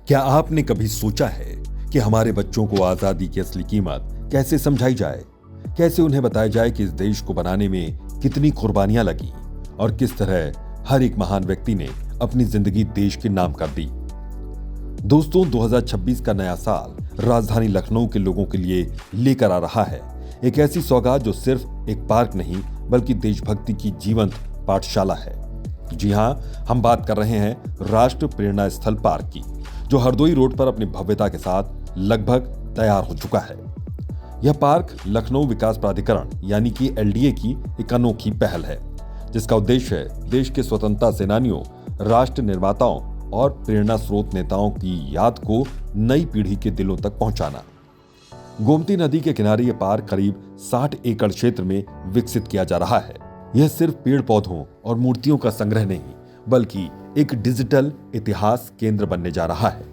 क्या आपने कभी सोचा है कि हमारे बच्चों को आजादी की असली कीमत कैसे समझाई जाए? कैसे उन्हें बताया जाए कि इस देश को बनाने में कितनी कुर्बानियां लगी और किस तरह हर एक महान व्यक्ति ने अपनी जिंदगी देश के नाम कर दी। दोस्तों, 2026 का नया साल राजधानी लखनऊ के लोगों के लिए लेकर आ रहा है एक ऐसी सौगात जो सिर्फ एक पार्क नहीं बल्कि देशभक्ति की जीवंत पाठशाला है। जी हां, हम बात कर रहे हैं राष्ट्र प्रेरणा स्थल पार्क की, जो हरदोई रोड पर अपनी भव्यता के साथ लगभग तैयार हो चुका है। यह पार्क लखनऊ विकास प्राधिकरण यानी कि एलडीए की एक अनोखी पहल है, जिसका उद्देश्य है देश के स्वतंत्रता सेनानियों, राष्ट्र निर्माताओं और प्रेरणा स्रोत नेताओं की याद को नई पीढ़ी के दिलों तक पहुंचाना। गोमती नदी के किनारे यह पार्क करीब 60 एकड़ क्षेत्र में विकसित किया जा रहा है। यह सिर्फ पेड़ पौधों और मूर्तियों का संग्रह नहीं बल्कि एक डिजिटल इतिहास केंद्र बनने जा रहा है,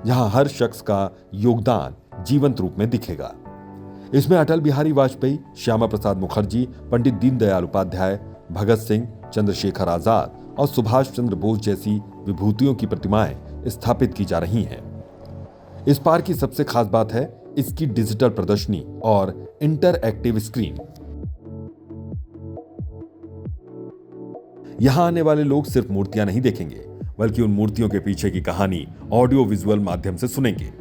जहां हर शख्स का योगदान जीवंत रूप में दिखेगा। इसमें अटल बिहारी वाजपेयी, श्यामा प्रसाद मुखर्जी, पंडित दीनदयाल उपाध्याय, भगत सिंह, चंद्रशेखर आजाद और सुभाष चंद्र बोस जैसी विभूतियों की प्रतिमाएं स्थापित की जा रही हैं। इस पार्क की सबसे खास बात है इसकी डिजिटल प्रदर्शनी और इंटरएक्टिव स्क्रीन। यहां आने वाले लोग सिर्फ मूर्तियां नहीं देखेंगे बल्कि उन मूर्तियों के पीछे की कहानी ऑडियो विजुअल माध्यम से सुनेंगे।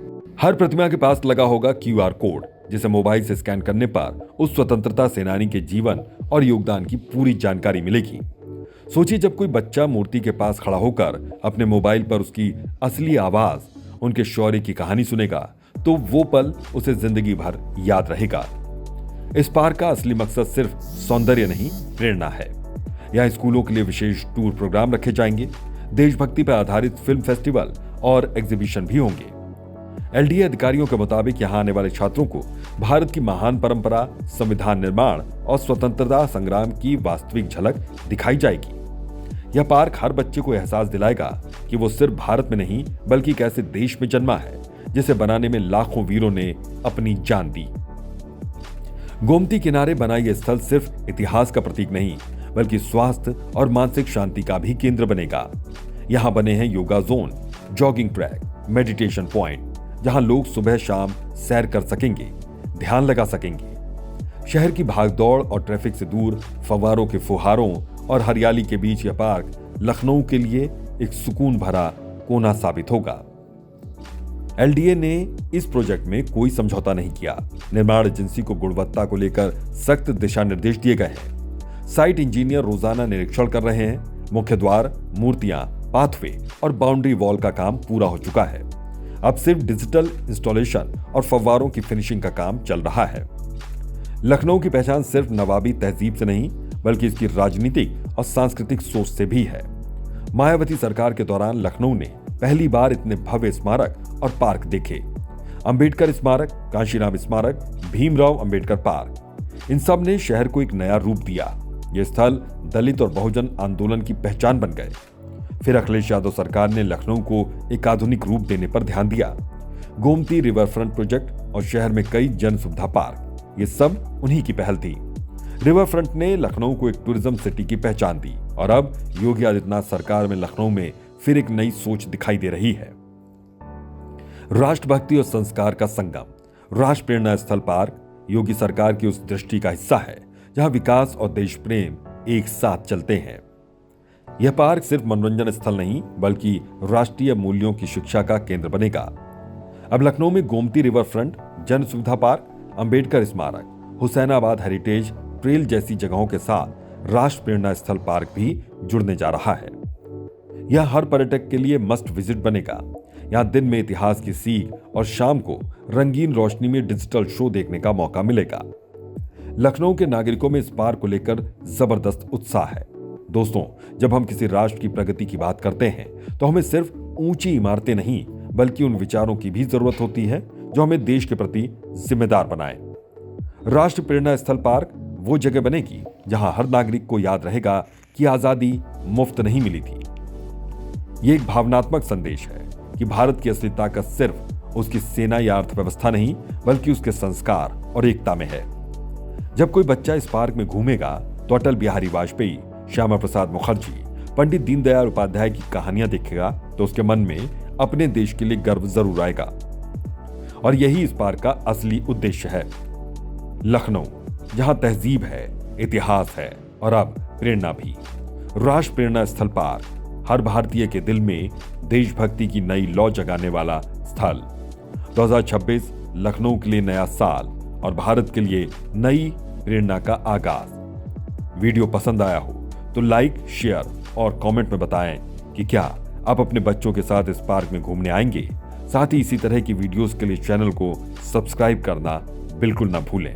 हर प्रतिमा के पास लगा होगा क्यूआर कोड, जिसे मोबाइल से स्कैन करने पर उस स्वतंत्रता सेनानी के जीवन और योगदान की पूरी जानकारी मिलेगी। सोचिए, जब कोई बच्चा मूर्ति के पास खड़ा होकर अपने मोबाइल पर उसकी असली आवाज, उनके शौर्य की कहानी सुनेगा, तो वो पल उसे जिंदगी भर याद रहेगा। इस पार्क का असली मकसद सिर्फ सौंदर्य नहीं, प्रेरणा है। यहाँ स्कूलों के लिए विशेष टूर प्रोग्राम रखे जाएंगे, देशभक्ति पर आधारित फिल्म फेस्टिवल और एग्जीबिशन भी होंगे। एलडीए अधिकारियों के मुताबिक यहाँ आने वाले छात्रों को भारत की महान परंपरा, संविधान निर्माण और स्वतंत्रता संग्राम की वास्तविक झलक दिखाई जाएगी। यह पार्क हर बच्चे को एहसास दिलाएगा कि वो सिर्फ भारत में नहीं बल्कि एक ऐसे देश में जन्मा है जिसे बनाने में लाखों वीरों ने अपनी जान दी। गोमती किनारे बना यह स्थल सिर्फ इतिहास का प्रतीक नहीं बल्कि स्वास्थ्य और मानसिक शांति का भी केंद्र बनेगा। यहाँ बने हैं yoga zone, jogging track, meditation point, जहां लोग सुबह शाम सैर कर सकेंगे, ध्यान लगा सकेंगे। शहर की भागदौड़ और ट्रैफिक से दूर फव्वारों के फुहारों और हरियाली के बीच यह पार्क लखनऊ के लिए एक सुकून भरा कोना साबित होगा। एलडीए ने इस प्रोजेक्ट में कोई समझौता नहीं किया। निर्माण एजेंसी को गुणवत्ता को लेकर सख्त दिशा निर्देश दिए गए हैं। साइट इंजीनियर रोजाना निरीक्षण कर रहे हैं। मुख्य द्वार, मूर्तियां, पाथवे और बाउंड्री वॉल का काम पूरा हो चुका है। अब सिर्फ डिजिटल इंस्टॉलेशन और फव्वारों की फिनिशिंग का काम चल रहा है। लखनऊ की पहचान सिर्फ नवाबी तहजीब से नहीं बल्कि इसकी राजनीतिक और सांस्कृतिक सोच से भी है। मायावती सरकार के दौरान लखनऊ ने पहली बार इतने भव्य स्मारक और पार्क देखे। अंबेडकर स्मारक, कांशीराम स्मारक, भीमराव अंबेडकर पार्क, इन सब ने शहर को एक नया रूप दिया। ये स्थल दलित और बहुजन आंदोलन की पहचान बन गए। फिर अखिलेश यादव सरकार ने लखनऊ को एक आधुनिक रूप देने पर ध्यान दिया। गोमती रिवर फ्रंट प्रोजेक्ट और शहर में कई जन सुविधा पार्क, ये सब उन्हीं की पहल थी। रिवर फ्रंट ने लखनऊ को एक टूरिज्म सिटी की पहचान दी और अब योगी आदित्यनाथ सरकार में लखनऊ में फिर एक नई सोच दिखाई दे रही है। राष्ट्रभक्ति और संस्कार का संगम, राष्ट्र प्रेरणा स्थल पार्क योगी सरकार की उस दृष्टि का हिस्सा है जहां विकास और देश प्रेम एक साथ चलते हैं। यह पार्क सिर्फ मनोरंजन स्थल नहीं बल्कि राष्ट्रीय मूल्यों की शिक्षा का केंद्र बनेगा। अब लखनऊ में गोमती रिवर फ्रंट, जन सुविधा पार्क, अंबेडकर स्मारक, हुसैनाबाद हेरिटेज ट्रेल जैसी जगहों के साथ राष्ट्र प्रेरणा स्थल पार्क भी जुड़ने जा रहा है। यह हर पर्यटक के लिए मस्ट विजिट बनेगा। यहाँ दिन में इतिहास की सीख और शाम को रंगीन रोशनी में डिजिटल शो देखने का मौका मिलेगा। लखनऊ के नागरिकों में इस पार्क को लेकर जबरदस्त उत्साह है। दोस्तों, जब हम किसी राष्ट्र की प्रगति की बात करते हैं तो हमें सिर्फ ऊंची इमारतें नहीं बल्कि उन विचारों की भी जरूरत होती है जो हमें देश के प्रति जिम्मेदार बनाए। राष्ट्र प्रेरणा स्थल पार्क वो जगह बनेगी जहां हर नागरिक को याद रहेगा कि आजादी मुफ्त नहीं मिली थी। ये एक भावनात्मक संदेश है कि भारत की असली ताकत सिर्फ उसकी सेना या अर्थव्यवस्था नहीं बल्कि उसके संस्कार और एकता में है। जब कोई बच्चा इस पार्क में घूमेगा तो अटल बिहारी वाजपेयी, श्यामा प्रसाद मुखर्जी, पंडित दीनदयाल उपाध्याय की कहानियां देखेगा तो उसके मन में अपने देश के लिए गर्व जरूर आएगा। और यही इस पार्क का असली उद्देश्य है। लखनऊ, जहां तहजीब है, इतिहास है और अब प्रेरणा भी। राष्ट्र प्रेरणा स्थल पार्क, हर भारतीय के दिल में देशभक्ति की नई लौ जगाने वाला स्थल। 2026 लखनऊ के लिए नया साल और भारत के लिए नई प्रेरणा का आगाज। वीडियो पसंद आया हो तो लाइक, शेयर और कमेंट में बताएं कि क्या आप अपने बच्चों के साथ इस पार्क में घूमने आएंगे। साथ ही इसी तरह की वीडियोस के लिए चैनल को सब्सक्राइब करना बिल्कुल ना भूलें।